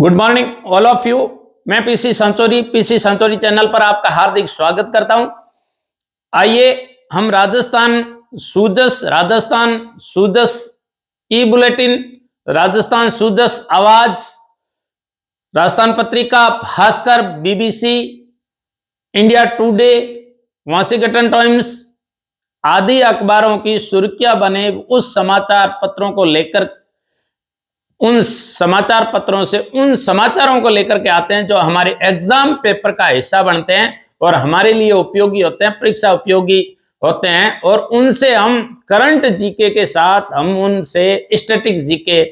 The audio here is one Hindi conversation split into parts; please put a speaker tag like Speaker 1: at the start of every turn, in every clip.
Speaker 1: Good morning all of you. मैं पीसी संचोरी चैनल पर आपका हार्दिक स्वागत करता हूं। आइए हम राजस्थान सूजस ई बुलेटिन, राजस्थान सूजस आवाज, Rajasthan Patrika, Bhaskar, BBC, India today, Washington times आदि अखबारों की सुर्खियां बने उन समाचार समाचारों को लेकर के आते हैं जो हमारे एग्जाम पेपर का हिस्सा बनते हैं और हमारे लिए उपयोगी होते हैं, परीक्षा उपयोगी होते हैं। और उनसे हम करंट जीके के साथ हम उनसे स्टैटिक जीके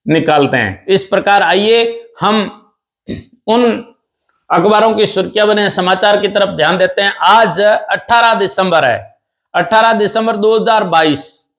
Speaker 1: निकालते हैं। इस प्रकार आइए हम उन अखबारों की सुर्खियां बने समाचार की तरफ ध्यान देते हैं। आज 18 दिसंबर है, 18 दिसंबर 2022।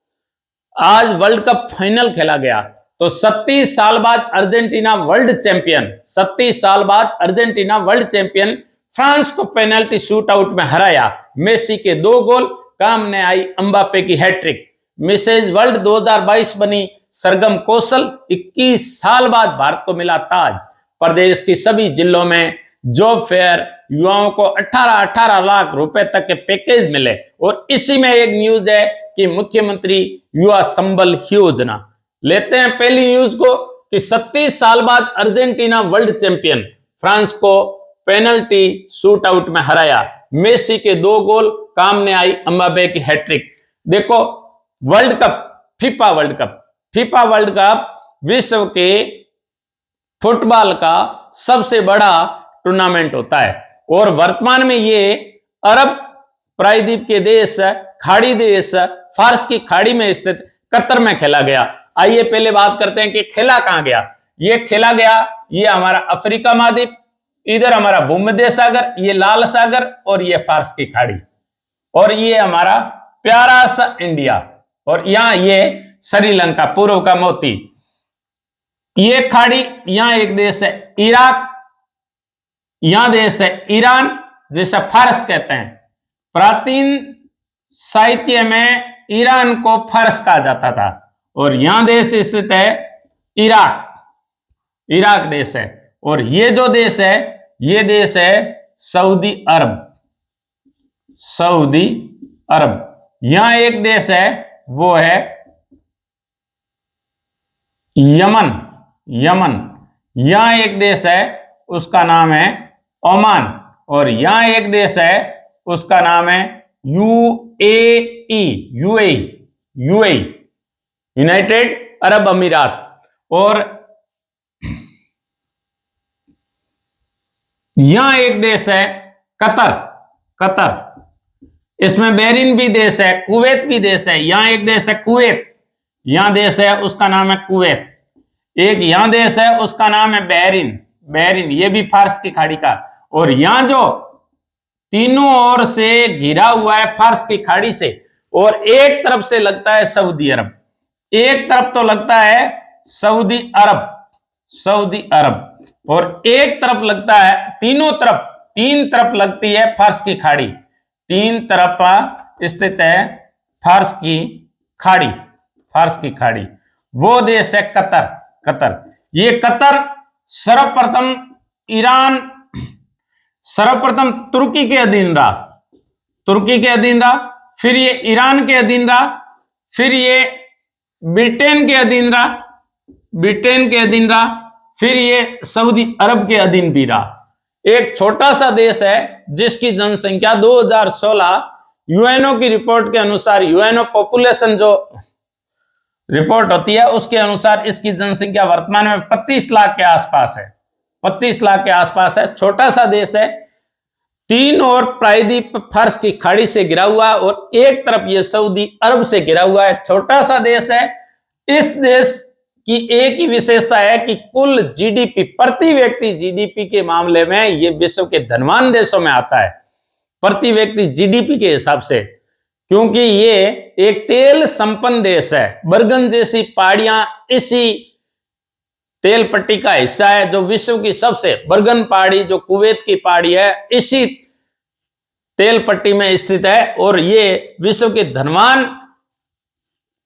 Speaker 1: आज वर्ल्ड कप फाइनल खेला गया। तो 37 साल बाद अर्जेंटीना वर्ल्ड चैंपियन, 37 साल बाद अर्जेंटीना वर्ल्ड चैंपियन फ्रांस को पेनल्टी शूट आउट में हराया। मेसी के 2 गोल, काम ने आई एम्बापे की हैट्रिक। मिसेज वर्ल्ड 2022 बनी सरगम कौशल। 21 साल बाद भारत को मिला ताज। प्रदेश की सभी जिलों में जॉब फेयर, युवाओं को 18-18 लाख रुपए तक के पैकेज मिले। और इसी में एक न्यूज है कि मुख्यमंत्री युवा संबल योजना। लेते हैं पहली न्यूज को कि 37 साल बाद अर्जेंटीना वर्ल्ड चैंपियन, फ्रांस को पेनल्टी शूट आउट में हराया। मेसी के 2 गोल, काम ने आई एम्बापे की हैट्रिक। देखो world cup, FIFA world cup विश्व के फुटबॉल का सबसे बड़ा टूर्नामेंट होता है और वर्तमान में ये अरब प्रायद्वीप के देश, खाड़ी देश फारस की खाड़ी में स्थित कतर में खेला गया। आइए पहले बात करते हैं कि खेला कहां गया। ये खेला गया, ये हमारा अफ्रीका महाद्वीप, इधर हमारा भूमध्य सागर, ये लाल सागर और ये फारस की खाड़ी, और ये हमारा प्यारा सा इंडिया, और यहां ये श्रीलंका, पूर्व का मोती। ये खाड़ी, यहां एक देश है इराक, यहां देश है ईरान, जिसे फारस कहते हैं। प्राचीन साहित्य में ईरान को फारस कहा जाता था। और यहां देश स्थित है इराक देश है। और ये जो देश है, ये देश है सऊदी अरब। यहां एक देश है, वो है यमन। यहां एक देश है, उसका नाम है ओमान। और यहां एक देश है, उसका नाम है यूएई, यूनाइटेड अरब अमीरात। और यहां एक देश है कतर। इसमें बहरीन भी देश है, कुवैत भी देश है। यहां एक देश है कुवैत, यहां देश है उसका नाम है कुवैत। एक यहां देश है, उसका नाम है बहरीन, ये भी फारस की खाड़ी का। और यहां जो तीनों ओर से घिरा हुआ है फारस की खाड़ी से, और एक तरफ से लगता है सऊदी अरब, एक तरफ तो लगता है सऊदी अरब, और एक तरफ लगता है, तीन तरफ लगती है फारस की खाड़ी। 3 तरफ स्थित है फारस की खाड़ी। वो देश है कतर। ये कतर सर्वप्रथम तुर्की के अधीन रहा, फिर ये ईरान के अधीन रहा, फिर ये ब्रिटेन के अधीन रहा, फिर ये सऊदी अरब के अधीन भी रहा। एक छोटा सा देश है जिसकी जनसंख्या 2016 यूएनओ की रिपोर्ट के अनुसार, यूएनओ पॉपुलेशन जो रिपोर्ट होती है उसके अनुसार इसकी जनसंख्या वर्तमान में 25 लाख के आसपास है। 25 लाख के आसपास है, छोटा सा देश है। 3 और प्रायद्वीप फारस की खाड़ी से घिरा हुआ है और एक तरफ ये सऊदी अरब से घिरा हुआ है। छोटा सा देश है। इस देश की एक ही विशेषता है कि कुल जीडीपी, प्रति व्यक्ति जीडीपी के मामले में ये विश्व के धनवान देशों में आता है, प्रति व्यक्ति जीडीपी के हिसाब से, क्योंकि ये एक तेल संपन्न देश है। बर्गन जैसी पहाड़ियां इसी तेल पट्टी का हिस्सा है, जो विश्व की सबसे, बर्गन पहाड़ी जो कुवैत की पहाड़ी है, इसी तेल पट्टी में स्थित है। और ये विश्व के धनवान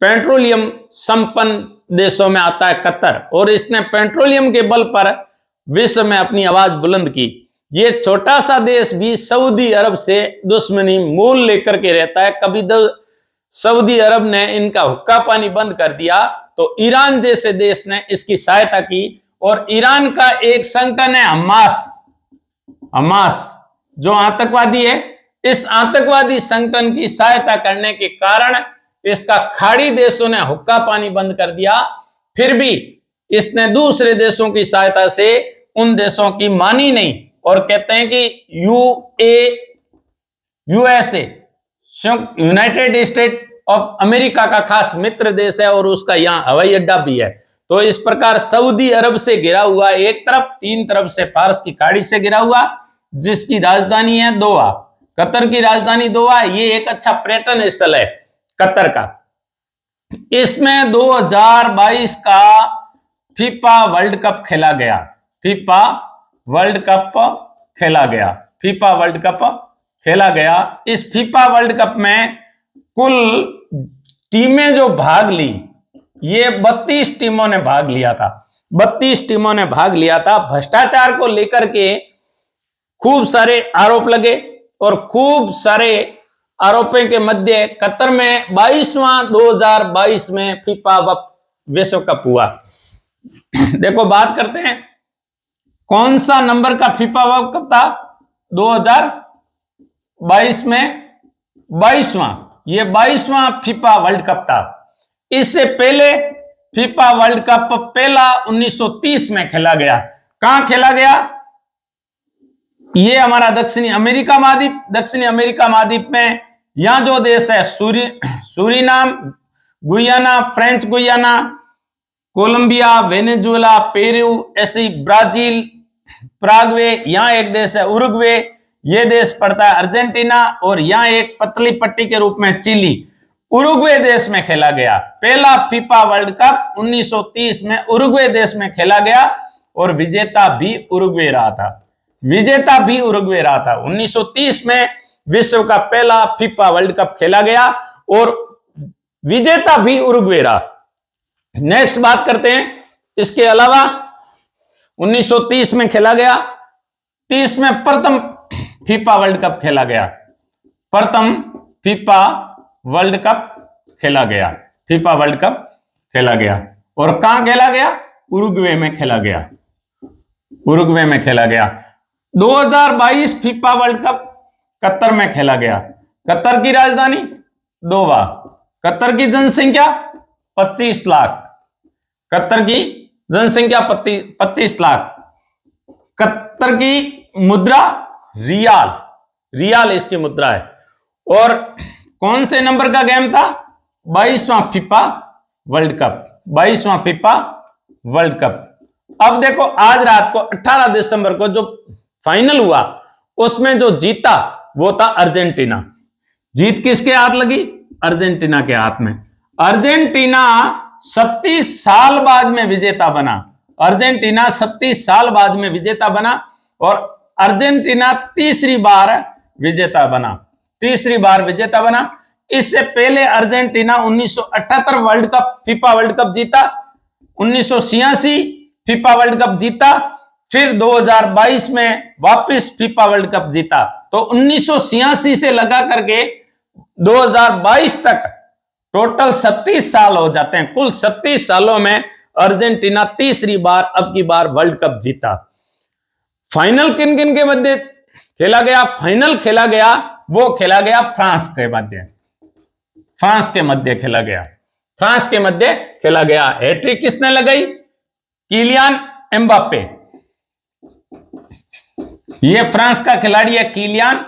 Speaker 1: पेट्रोलियम संपन्न देशों में आता है कतर। और इसने पेट्रोलियम के बल पर विश्व में अपनी आवाज बुलंद की। ये छोटा सा देश भी सऊदी अरब से दुश्मनी मूल लेकर के रहता है। कभी सऊदी अरब ने इनका हुक्का पानी बंद कर दिया तो ईरान जैसे देश ने इसकी सहायता की, और ईरान का एक संगठन है हमास जो आतंकवादी है। इस आतंकवादी संगठन की सहायता करने के कारण इसका खाड़ी देशों ने हुक्का पानी बंद कर दिया। फिर भी इसने दूसरे देशों की सहायता से उन देशों की मानी नहीं, और कहते हैं कि USA United state of America का खास मित्र देश है, और उसका यहां हवाई अड्डा भी है। तो इस प्रकार सऊदी अरब से घिरा हुआ, एक तरफ, तीन तरफ से फारस की खाड़ी से घिरा हुआ, जिसकी राजधानी है दोहा, कतर की राजधानी दोहा। ये एक अच्छा पर्यटन स्थल है कतर का। इसमें 2022 का फीफा वर्ल्ड कप खेला गया। फीफा वर्ल्ड कप खेला गया। इस फीफा वर्ल्ड कप में कुल टीमें जो भाग ली, ये 32 टीमों ने भाग लिया था। 32 टीमों ने भाग लिया था। भ्रष्टाचार को लेकर के खूब सारे आरोप लगे, और खूब सारे आरोपों के मध्य कतर में 2022 में फीफा विश्व कप हुआ। देखो, बात करते हैं कौन सा नंबर का फीफा वर्ल्ड कप था 2022 में। 22वां, ये 22वां फीफा वर्ल्ड कप था। इससे पहले फीफा वर्ल्ड कप पहला 1930 में खेला गया। कहां खेला गया? ये हमारा दक्षिणी अमेरिका महाद्वीप में, यहां जो देश है Suriname, Guyana, French Guiana, Colombia, Venezuela, Peru, ऐसी ब्राजील, प्रागवे, यहां एक देश है उरुग्वे, ये देश पड़ता है अर्जेंटीना, और यहां एक पतली पट्टी के रूप में चिली। उरुग्वे देश में खेला गया पहला फीफा वर्ल्ड कप 1930 में उरुग्वे देश में खेला गया, और विजेता भी उरुग्वे रहा था। 1930 में विश्व का पहला फीफा वर्ल्ड कप खेला गया, और विजेता भी उरुग्वे रहा। नेक्स्ट बात करते हैं, इसके अलावा 1930 में खेला गया, 30 में प्रथम फीफा वर्ल्ड कप खेला गया। प्रथम फीफा वर्ल्ड कप खेला गया, और कहां खेला गया? उरुग्वे में खेला गया। 2022 फीफा वर्ल्ड कप कतर में खेला गया। कतर की राजधानी दोहा। कतर की जनसंख्या 25 लाख। 25 लाख। कतर की मुद्रा रियाल इसकी मुद्रा है। और कौन से नंबर का गेम था? 22वां फीफा वर्ल्ड कप। अब देखो, आज रात को 18 दिसंबर को जो फाइनल हुआ, उसमें जो जीता वो था अर्जेंटीना। जीत किसके हाथ लगी? अर्जेंटीना के हाथ में। अर्जेंटीना 37 साल बाद में विजेता बना। और अर्जेंटीना तीसरी बार विजेता बना। इससे पहले अर्जेंटीना 1978 फीफा वर्ल्ड कप जीता, 1986 फीफा वर्ल्ड कप जीता, फिर 2022 में वापस फीफा वर्ल्ड कप जीता। तो 1986 से लगा करके 2022 तक टोटल 36 साल हो जाते हैं। कुल 36 सालों में अर्जेंटीना तीसरी बार अब की बार वर्ल्ड कप जीता। फाइनल किन किन के मध्य खेला गया? फाइनल खेला गया फ्रांस के मध्य खेला गया। हैट्रिक किसने लगाई? Kylian Mbappe. ये फ्रांस का खिलाड़ी है किलियन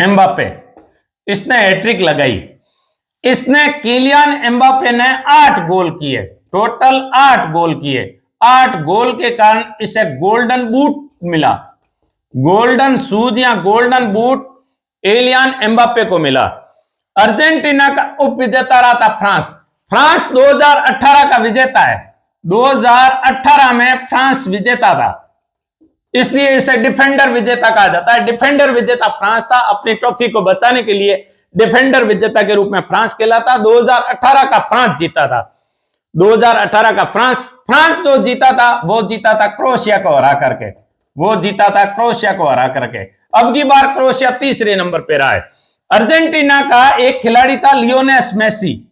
Speaker 1: एम्बापे, इसने हैट्रिक लगाई। किलियन एम्बापे ने 8 गोल किए, टोटल 8 गोल किए। 8 गोल के कारण इसे गोल्डन बूट मिला। गोल्डन शूज या गोल्डन बूट किलियन एम्बापे को मिला। अर्जेंटीना का उप विजेता रहा था फ्रांस 2018 का विजेता है। 2018 में फ्रांस विजेता था, इसलिए इसे डिफेंडर विजेता कहा जाता है। डिफेंडर विजेता फ्रांस था। अपनी ट्रॉफी को बचाने के लिए डिफेंडर विजेता के रूप में फ्रांस खेला था। 2018 का फ्रांस जीता था। 2018 का फ्रांस जो जीता था वो जीता था क्रोएशिया को हरा करके, वो जीता था क्रोएशिया को हरा करके। अब की बार क्रोएशिया तीसरे नंबर पे रहा है। अर्जेंटीना का एक खिलाड़ी था Lionel Messi.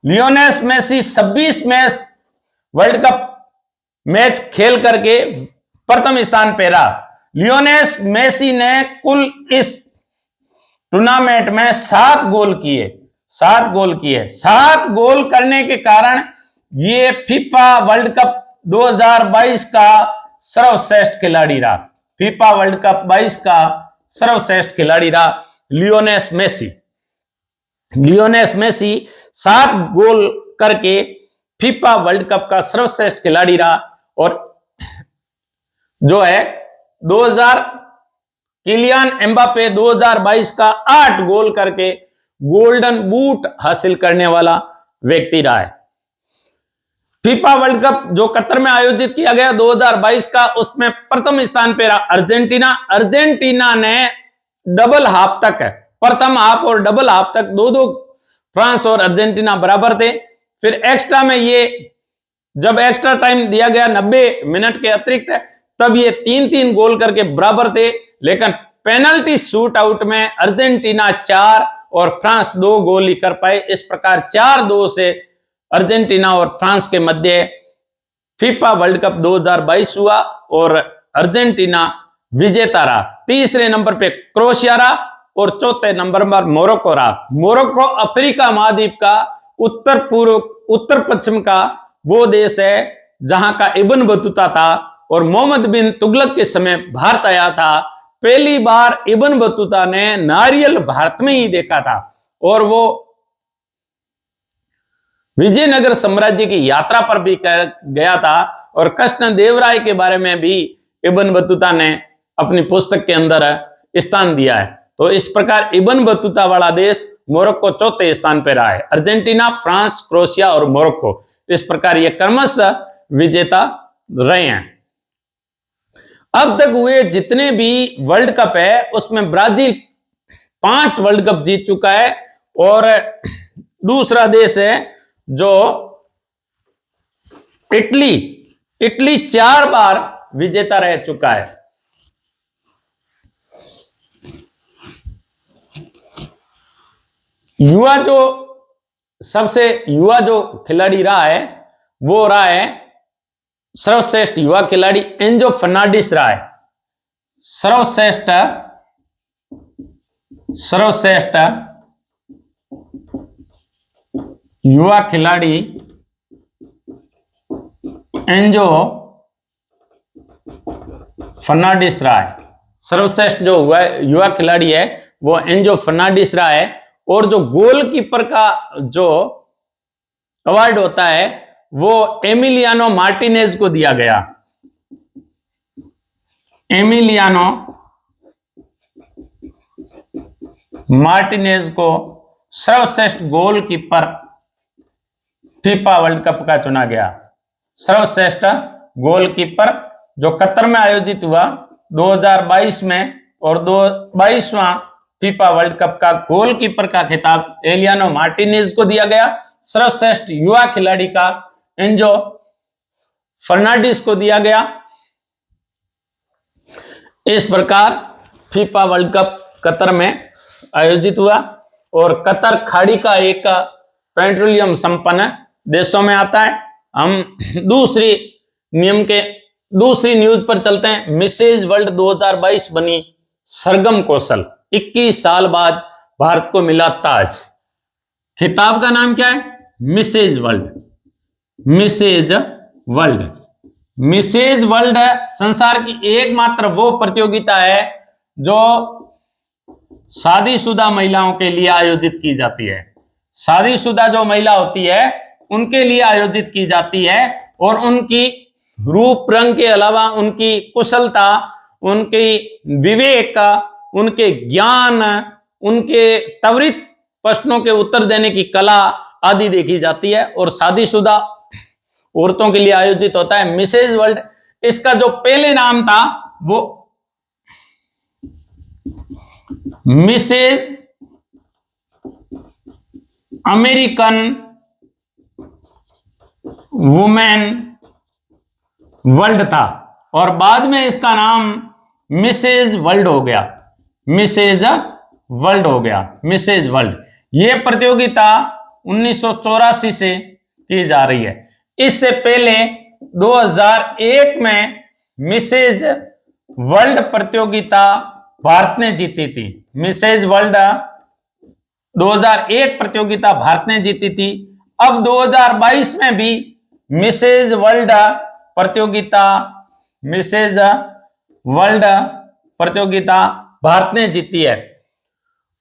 Speaker 1: Lionel Messi 26 match world cup match खेल करके प्रथम स्थान पे रहा। लियोनेल मेसी ने कुल इस टूर्नामेंट में 7 गोल किए। 7 गोल करने के कारण ये फीफा वर्ल्ड कप 2022 का सर्वश्रेष्ठ खिलाड़ी रहा। फीफा वर्ल्ड कप 22 का सर्वश्रेष्ठ खिलाड़ी रहा लियोनेल मेसी 7 गोल करके फीफा वर्ल्ड कप का सर्वश्रेष्ठ खिलाड़ी रहा। और जो है 2000 किलियन एम्बापे 2022 का 8 गोल करके गोल्डन बूट हासिल करने वाला व्यक्ति रहा है। फीफा वर्ल्ड कप जो कतर में आयोजित किया गया 2022 का, उसमें प्रथम स्थान पे रहा अर्जेंटीना ने डबल हाफ तक, प्रथम हाफ और डबल हाफ तक 2-2 फ्रांस और अर्जेंटीना बराबर थे। फिर एक्स्ट्रा में ये जब एक्स्ट्रा टाइम दिया गया 90 मिनट के अतिरिक्त, तब ये 3-3 गोल करके बराबर थे। लेकिन पेनल्टी शूट आउट में अर्जेंटीना 4 और फ्रांस 2 गोल ही कर पाए। इस प्रकार 4-2 से अर्जेंटीना और फ्रांस के मध्य फीफा वर्ल्ड कप 2022 हुआ और अर्जेंटीना विजेता रहा। तीसरे नंबर पे क्रोएशिया रहा और चौथे नंबर पर मोरक्को रहा। मोरक्को अफ्रीका महाद्वीप का उत्तर पश्चिम का वो देश है जहां का इब्न बतूता था और मोहम्मद बिन तुगलक के समय भारत आया था। पहली बार इब्न बतूता ने नारियल भारत में ही देखा था और वो विजयनगर साम्राज्य की यात्रा पर भी गया था और कृष्णदेवराय के बारे में भी इब्न बतूता ने अपनी पुस्तक के अंदर स्थान दिया है। तो इस प्रकार इब्न बतूता वाला देश मोरक्को चौथे स्थान पर रहा है। अर्जेंटीना, फ्रांस, क्रोएशिया और मोरक्को इस प्रकार ये क्रमशः विजेता रहे हैं। अब तक हुए जितने भी वर्ल्ड कप है उसमें ब्राजील 5 वर्ल्ड कप जीत चुका है और दूसरा देश है जो इटली 4 बार विजेता रह चुका है। सबसे युवा जो खिलाड़ी रहा है वो रहा है सर्वश्रेष्ठ युवा खिलाड़ी एंजो फर्नांडिस रहा है। सर्वश्रेष्ठ युवा खिलाड़ी एंजो फर्नांडिस रहा है। सर्वश्रेष्ठ जो युवा खिलाड़ी है वो एंजो फर्नांडिस रहा है। और जो गोलकीपर का जो अवार्ड होता है वो एमिलियानो मार्टिनेज को दिया गया। एमिलियानो मार्टिनेज को सर्वश्रेष्ठ गोलकीपर फीफा वर्ल्ड कप का चुना गया। सर्वश्रेष्ठ गोलकीपर जो कतर में आयोजित हुआ 2022 में और 22वां फीफा वर्ल्ड कप का गोलकीपर का खिताब एलियानो मार्टिनेज को दिया गया। सर्वश्रेष्ठ युवा खिलाड़ी का एंजो फर्नांडिस को दिया गया। इस प्रकार फीफा वर्ल्ड कप कतर में आयोजित हुआ और कतर खाड़ी का एक पेट्रोलियम संपन्न देशों में आता है। हम दूसरी न्यूज पर चलते हैं। मिसेज वर्ल्ड 2022 बनी सरगम कौशल। 21 साल बाद भारत को मिला ताज। खिताब का नाम क्या है? मिसेज वर्ल्ड संसार की एकमात्र वो प्रतियोगिता है जो शादीशुदा महिलाओं के लिए आयोजित की जाती है। शादीशुदा जो महिला होती है उनके लिए आयोजित की जाती है और उनकी रूप रंग के अलावा उनकी कुशलता, उनकी विवेक, उनके ज्ञान, उनके त्वरित प्रश्नों के उत्तर देने की कला आदि देखी जाती है और शादीशुदा औरतों के लिए आयोजित होता है मिसेज वर्ल्ड। इसका जो पहले नाम था वो मिसेज अमेरिकन वुमेन वर्ल्ड था और बाद में इसका नाम मिसेज वर्ल्ड हो गया, मिसेज वर्ल्ड हो गया, मिसेज वर्ल्ड। यह प्रतियोगिता 1984 से की जा रही है। इससे पहले 2001 में मिसेज वर्ल्ड प्रतियोगिता भारत ने जीती थी। मिसेज वर्ल्ड 2001 प्रतियोगिता भारत ने जीती थी। अब 2022 में भी मिसेज वर्ल्ड प्रतियोगिता, मिसेज वर्ल्ड प्रतियोगिता भारत ने जीती है।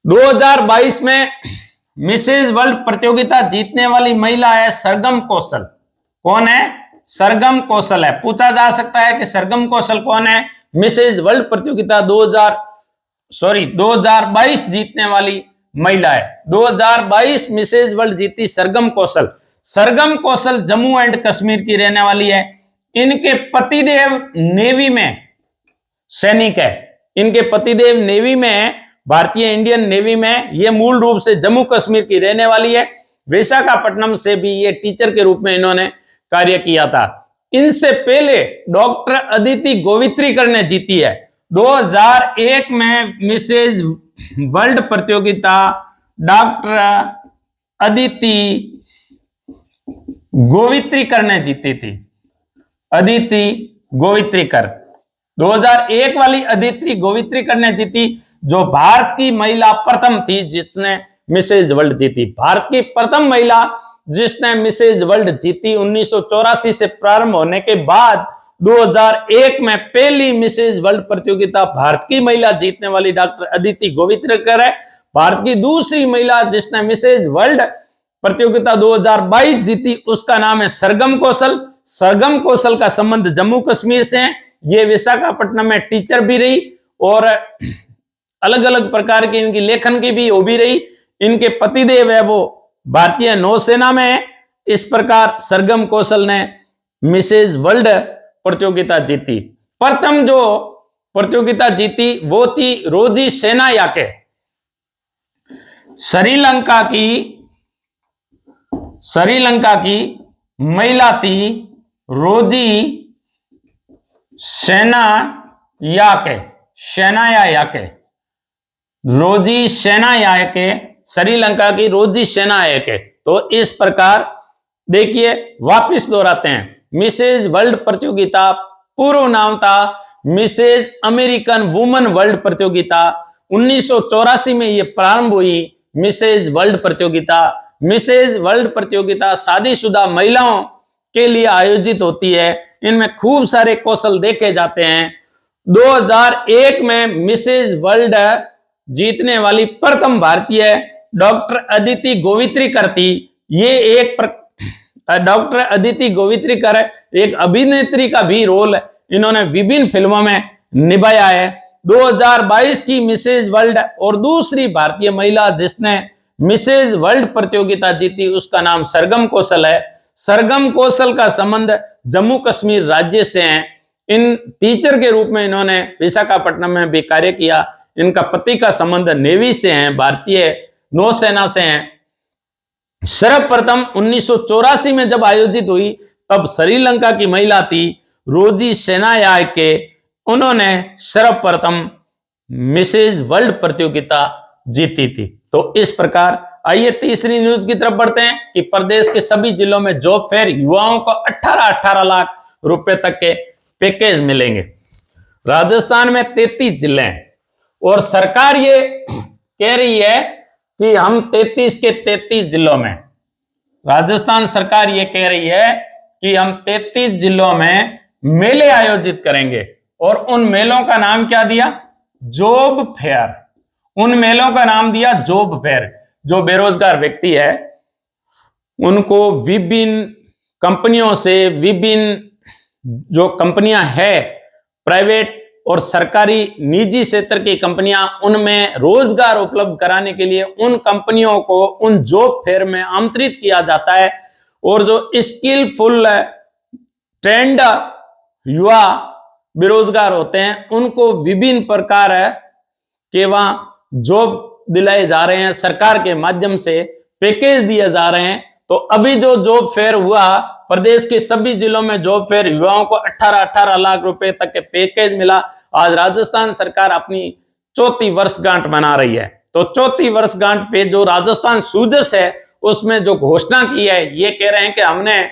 Speaker 1: 2022 में मिसेज वर्ल्ड प्रतियोगिता जीतने वाली महिला है सरगम कौशल। कौन है? सरगम कौशल है। पूछा जा सकता है कि सरगम कौशल कौन है? मिसेज वर्ल्ड प्रतियोगिता 2022 जीतने वाली महिला है। 2022 मिसेज वर्ल्ड जीती सरगम कौशल। सरगम कौशल जम्मू एंड कश्मीर की रहने वाली है। इनके पतिदेव नेवी में सैनिक है। इनके पतिदेव नेवी में है, भारतीय इंडियन नेवी में। ये मूल रूप से जम्मू कश्मीर की रहने वाली है। विशाखापट्टनम से भी ये टीचर के रूप में इन्होंने कार्य किया था। इनसे पहले डॉक्टर अदिति गोवित्रीकर ने जीती है। 2001 में मिसेज वर्ल्ड प्रतियोगिता डॉक्टर अदिति गोवित्रीकर ने जीती थी। अदिति गोवित्रीकर 2001 वाली अदिति गोवित्रीकर ने जीती, जो भारत की महिला प्रथम थी जिसने मिसेज वर्ल्ड जीती। भारत की प्रथम महिला जिसने मिसेज वर्ल्ड जीती। 1984 से प्रारंभ होने के बाद 2001 में पहली मिसेज वर्ल्ड प्रतियोगिता भारत की महिला जीतने वाली डॉक्टर अदिति गोवित्रीकर है। भारत की दूसरी महिला जिसने मिसेज वर्ल्ड प्रतियोगिता 2022 जीती उसका नाम है सरगम कौशल। सरगम कौशल का संबंध जम्मू कश्मीर से है। ये विशाखापट्टनम में टीचर भी रही और अलग अलग प्रकार की इनकी लेखन की भी हॉबी रही। इनके पतिदेव है वो भारतीय नौसेना में है। इस प्रकार सरगम कौशल ने मिसेज वर्ल्ड प्रतियोगिता जीती। प्रथम जो प्रतियोगिता जीती वो थी रोजी सेनायाके। श्रीलंका की महिला थी रोजी सेनायाके। रोजी सेनायाके, श्रीलंका की रोजी सेनायाके। तो इस प्रकार देखिए, वापिस दोहराते हैं। मिसेज वर्ल्ड प्रतियोगिता पूर्व नाम था मिसेज अमेरिकन वुमन वर्ल्ड प्रतियोगिता। 1984 में यह प्रारंभ हुई मिसेज वर्ल्ड प्रतियोगिता। मिसेज वर्ल्ड प्रतियोगिता शादीशुदा महिलाओं के लिए आयोजित होती है। इनमें खूब सारे कौशल देखे जाते हैं। 2001 में मिसेज वर्ल्ड जीतने वाली प्रथम भारतीय डॉक्टर अदिति गोवित्रीकर थी। ये डॉक्टर अदिति गोवित्रीकर एक अभिनेत्री का भी रोल इन्होंने विभिन्न फिल्मों में निभाया है। 2022 की मिसेज वर्ल्ड और दूसरी भारतीय महिला जिसने मिसेज वर्ल्ड प्रतियोगिता जीती उसका नाम सरगम कौशल है। सरगम कौशल का संबंध जम्मू कश्मीर राज्य से है। इन टीचर के रूप में इन्होंने विशाखापट्टनम में भी कार्य किया। इनका पति का संबंध नेवी से है, भारतीय नौसेना से है। सर्वप्रथम 1984 में जब आयोजित हुई तब श्रीलंका की महिला थी रोजी सेनायाके। उन्होंने सर्वप्रथम मिसेज वर्ल्ड प्रतियोगिता जीती थी। तो इस प्रकार आइए तीसरी न्यूज की तरफ बढ़ते हैं कि प्रदेश के सभी जिलों में जॉब फेयर युवाओं को 18 लाख रुपए तक के पैकेज मिलेंगे। राजस्थान में 33 जिले हैं और सरकार ये कह रही है कि हम 33 के 33 जिलों में, राजस्थान सरकार ये कह रही है कि हम 33 जिलों में मेले आयोजित करेंगे। और उन मेलों का नाम क्या दिया? Job fair. उन मेलों का नाम दिया जॉब फेयर। जो बेरोजगार व्यक्ति है उनको विभिन्न कंपनियों से, विभिन्न जो कंपनियां हैं प्राइवेट और सरकारी निजी क्षेत्र की कंपनियां, उनमें रोजगार उपलब्ध कराने के लिए उन कंपनियों को उन जॉब फेयर में आमंत्रित किया जाता है। और जो स्किलफुल ट्रेंड युवा बेरोजगार होते हैं उनको विभिन्न प्रकार के वहां जॉब दिलाए जा रहे हैं सरकार के माध्यम से। पैकेज दिए जा रहे हैं। तो अभी जो जॉब फेयर हुआ, प्रदेश के सभी जिलों में जॉब फेयर, युवाओं को 18-18 लाख रुपए तक के पैकेज मिला। आज राजस्थान सरकार अपनी चौथी वर्षगांठ मना रही है। तो चौथी वर्षगांठ पे जो राजस्थान सूजस है उसमें जो घोषणा की है, ये कह रहे हैं कि हमने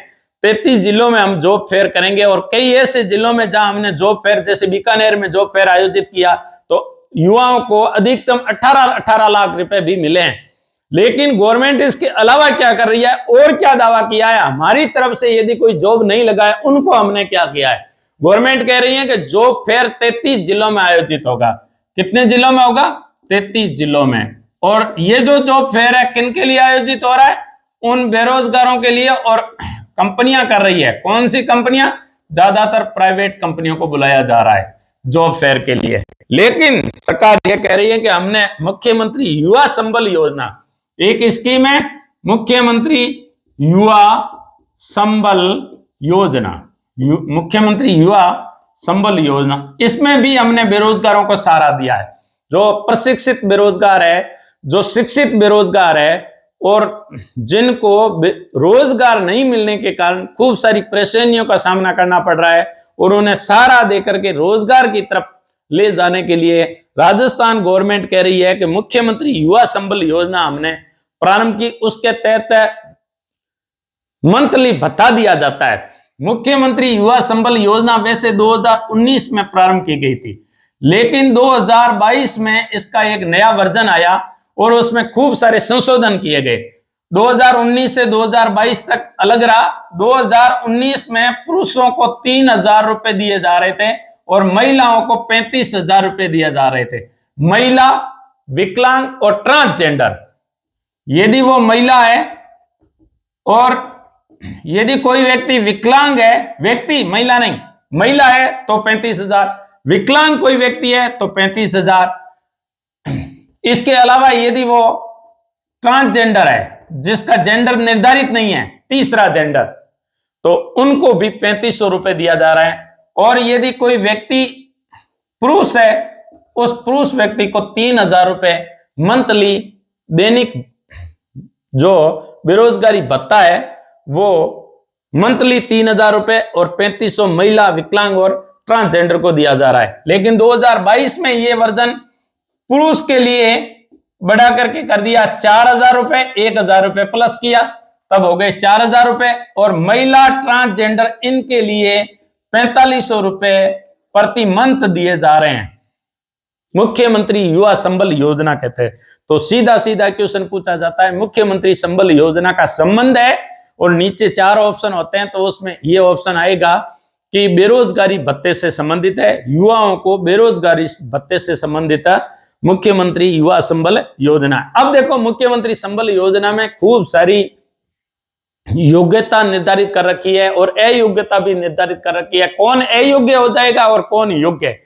Speaker 1: 33 जिलों में हम जॉब फेयर करेंगे, और कई ऐसे जिलों में जहां हमने जॉब फेयर, जैसे बीकानेर में जॉब फेयर आयोजित किया तो युवाओं को अधिकतम 18-18 लाख रुपए भी मिले हैं। लेकिन गवर्नमेंट इसके अलावा क्या कर रही है और क्या दावा किया है, हमारी तरफ से यदि कोई जॉब नहीं लगा है उनको हमने क्या किया है। गवर्नमेंट कह रही है कि जॉब फेयर 33 जिलों में आयोजित होगा। कितने जिलों में होगा? 33 जिलों में। और ये जो जॉब फेयर है किन के लिए आयोजित हो रहा है? उन बेरोजगारों के लिए, और कंपनियां कर रही है। कौन सी कंपनियां? ज्यादातर प्राइवेट कंपनियों को बुलाया जा रहा है जॉब फेयर के लिए। लेकिन सरकार यह कह रही है कि हमने मुख्यमंत्री युवा संबल योजना, एक स्कीम है मुख्यमंत्री युवा संबल योजना, मुख्यमंत्री युवा संबल योजना, इसमें भी हमने बेरोजगारों को सहारा दिया है। जो प्रशिक्षित बेरोजगार है, जो शिक्षित बेरोजगार है, और जिनको रोजगार नहीं मिलने के कारण खूब सारी परेशानियों का सामना करना पड़ रहा है, और उन्हें सहारा देकर के रोजगार की तरफ ले जाने के लिए राजस्थान गवर्नमेंट कह रही है कि मुख्यमंत्री युवा संबल योजना हमने प्रारंभ की। उसके तहत मंथली भत्ता दिया जाता है। मुख्यमंत्री युवा संबल योजना वैसे 2019 में प्रारंभ की गई थी, लेकिन 2022 में इसका एक नया वर्जन आया और उसमें खूब सारे संशोधन किए गए। 2019 से 2022 तक अलग रहा। 2019 में पुरुषों को 3,000 रुपए दिए जा रहे थे और महिलाओं को 35,000 रुपए दिए जा रहे थे। महिला, विकलांग और ट्रांसजेंडर, यदि वो महिला है और यदि कोई व्यक्ति विकलांग है, व्यक्ति महिला नहीं, महिला है तो 35,000, विकलांग कोई व्यक्ति है तो 35,000। इसके अलावा यदि वो ट्रांसजेंडर है, जिसका जेंडर निर्धारित नहीं है, तीसरा जेंडर, तो उनको भी 3500 रुपए दिया जा रहा है। और यदि कोई व्यक्ति पुरुष है, उस पुरुष व्यक्ति को 3,000 रुपए मंथली दैनिक जो बेरोजगारी भत्ता है वो मंथली 3,000 रुपए और 3500 महिला, विकलांग और ट्रांसजेंडर को दिया जा रहा है। लेकिन 2022 में ये वर्जन पुरुष के लिए बढ़ा करके कर दिया 4,000 रुपए, 1,000 रुपए प्लस किया, तब हो गए 4,000 रुपए, और महिला, ट्रांसजेंडर इनके लिए 4,500 रुपए प्रति मंथ दिए जा रहे हैं। मुख्यमंत्री युवा संबल योजना कहते हैं। तो सीधा सीधा क्वेश्चन पूछा जाता है, मुख्यमंत्री संबल योजना का संबंध है, और नीचे 4 ऑप्शन होते हैं, तो उसमें ये ऑप्शन आएगा कि बेरोजगारी भत्ते से संबंधित है, युवाओं को बेरोजगारी भत्ते से संबंधित है मुख्यमंत्री युवा संबल योजना। अब देखो, मुख्यमंत्री संबल योजना में खूब सारी योग्यता निर्धारित कर रखी है और अयोग्यता भी निर्धारित कर रखी है। कौन अयोग्य हो जाएगा और कौन योग्य है।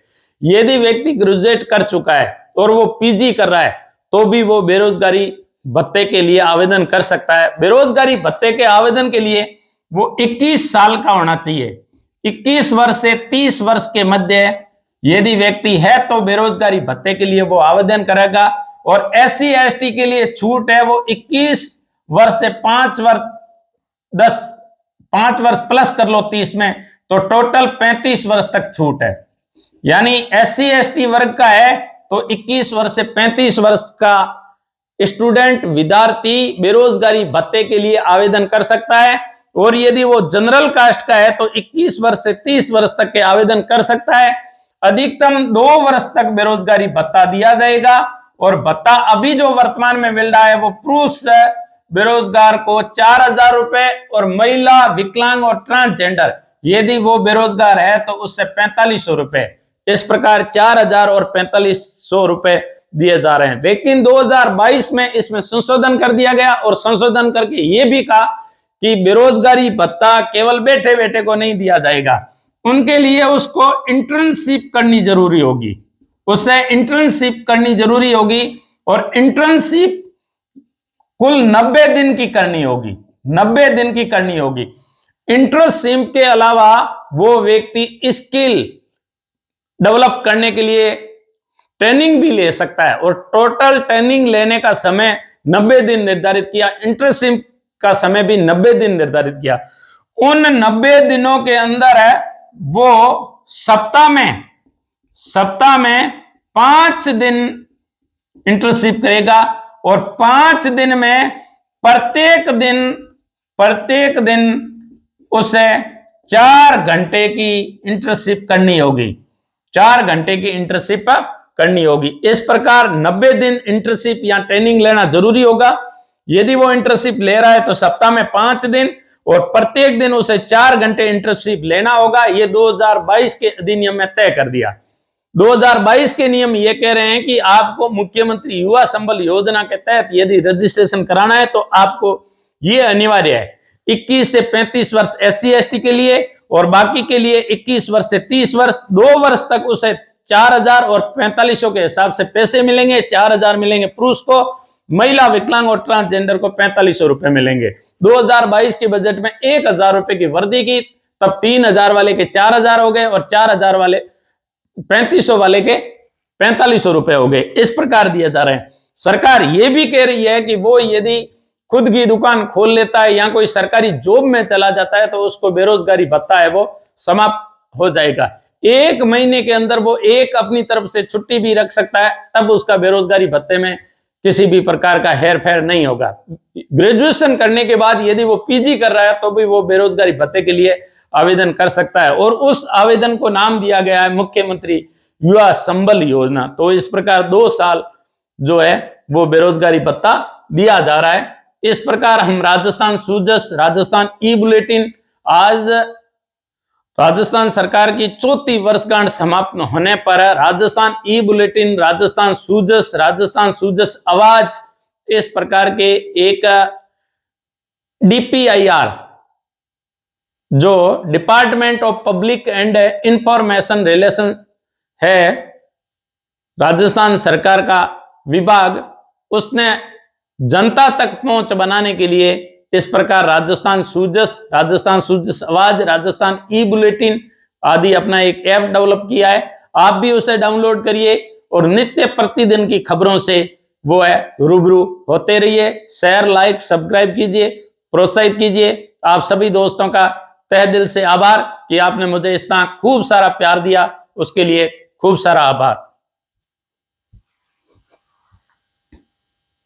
Speaker 1: यदि व्यक्ति ग्रेजुएट कर चुका है और वो पीजी कर रहा है तो भी वो बेरोजगारी भत्ते के लिए आवेदन कर सकता है। बेरोजगारी भत्ते के आवेदन के लिए वो 21 साल का होना चाहिए। 21 वर्ष से 30 वर्ष के मध्य यदि व्यक्ति है तो बेरोजगारी भत्ते के लिए वो आवेदन करेगा। और SC ST के लिए छूट है, वो 21 वर्ष से 5 वर्ष प्लस कर लो 30 में, तो टोटल 35 वर्ष तक छूट है। यानी SC ST वर्ग का है तो 21 वर्ष से 35 वर्ष का स्टूडेंट, विद्यार्थी बेरोजगारी भत्ते के लिए आवेदन कर सकता है। और यदि वो जनरल कास्ट का है तो 21 वर्ष से 30 वर्ष तक के आवेदन कर सकता है। अधिकतम 2 वर्ष तक बेरोजगारी भत्ता दिया जाएगा। और भत्ता अभी जो वर्तमान में मिल रहा है वो पुरुष बेरोजगार को 4,000 रुपए, और महिला, विकलांग और ट्रांसजेंडर यदि वो बेरोजगार है तो उससे 4,500 रुपए। इस प्रकार 4,000 और 4,500 रुपए दिए जा रहे हैं। लेकिन 2022 में इसमें संशोधन कर दिया गया, और संशोधन करके ये भी कहा कि बेरोजगारी भत्ता केवल बैठे बैठे को नहीं दिया जाएगा, उनके लिए उसको इंटर्नशिप करनी जरूरी होगी, उससे इंटर्नशिप करनी जरूरी होगी। और इंटर्नशिप कुल 90 दिन की करनी होगी, 90 दिन की करनी होगी। इंटर्नशिप के अलावा वो व्यक्ति स्किल डेवलप करने के लिए ट्रेनिंग भी ले सकता है, और टोटल ट्रेनिंग लेने का समय 90 दिन निर्धारित किया, इंटर्नशिप का समय भी 90 दिन निर्धारित किया। उन 90 दिनों के अंदर है वो सप्ताह में 5 दिन इंटर्नशिप करेगा और 5 दिन में प्रत्येक दिन उसे 4 घंटे की इंटर्नशिप करनी होगी, 4 घंटे की इंटर्नशिप करनी होगी। इस प्रकार 90 दिन इंटर्नशिप या ट्रेनिंग लेना जरूरी होगा। यदि वो इंटर्नशिप ले रहा है तो सप्ताह में 5 दिन और प्रत्येक दिन उसे 4 घंटे इंटर्नशिप लेना होगा। ये 2022 के अधिनियम में तय कर दिया। 2022 के नियम ये कह रहे हैं कि आपको मुख्यमंत्री युवा संबल योजना के तहत यदि रजिस्ट्रेशन कराना है तो आपको ये अनिवार्य है। 21 से 35 वर्ष SC ST के लिए और बाकी के लिए 21 वर्ष से 30 वर्ष 2 वर्ष तक उसे 4000 और 4500 के हिसाब से पैसे मिलेंगे। 4000 मिलेंगे पुरुष को, महिला, विकलांग और ट्रांसजेंडर को 4500 रुपए मिलेंगे। 2022 के बजट में 1000 रुपए की वृद्धि की, तब 3000 वाले के 4000 हो गए और 4000 वाले 3500 वाले के 4500 रुपए हो गए। इस प्रकार दिया जा रहा है। सरकार ये भी कह रही है कि वो यदि खुद की दुकान खोल लेता है या कोई सरकारी जॉब में चला जाता है तो उसको बेरोजगारी भत्ता है वो समाप्त हो जाएगा। 1 महीने के अंदर वो एक अपनी तरफ से छुट्टी भी रख सकता है, तब उसका बेरोजगारी भत्ते में किसी भी प्रकार का हेर फेर नहीं होगा। ग्रेजुएशन करने के बाद यदि वो PG कर रहा है तो भी वो बेरोजगारी भत्ते के लिए आवेदन कर सकता है और उस आवेदन को नाम दिया गया है मुख्यमंत्री युवा संबल योजना। तो इस प्रकार 2 साल जो है वो बेरोजगारी भत्ता दिया जा रहा है। इस प्रकार हम राजस्थान सूजस, राजस्थान ई-बुलेटिन, आज राजस्थान सरकार की 4थी वर्षगांठ समाप्त होने पर राजस्थान ई-बुलेटिन, राजस्थान सूजस आवाज, इस प्रकार के एक DPIR जो department of public and information relation है, राजस्थान सरकार का विभाग, उसने जनता तक पहुंच बनाने के लिए इस प्रकार राजस्थान सूजस आवाज, राजस्थान ई-बुलेटिन आदि अपना एक ऐप डेवलप किया है। आप भी उसे डाउनलोड करिए और नित्य प्रतिदिन की खबरों से वो है रूबरू होते रहिए। शेयर, लाइक, सब्सक्राइब कीजिए, प्रोत्साहित कीजिए। आप सभी दोस्तों का तहे दिल से आभार कि आपने मुझे इतना खूब सारा प्यार दिया, उसके लिए खूब सारा आभार।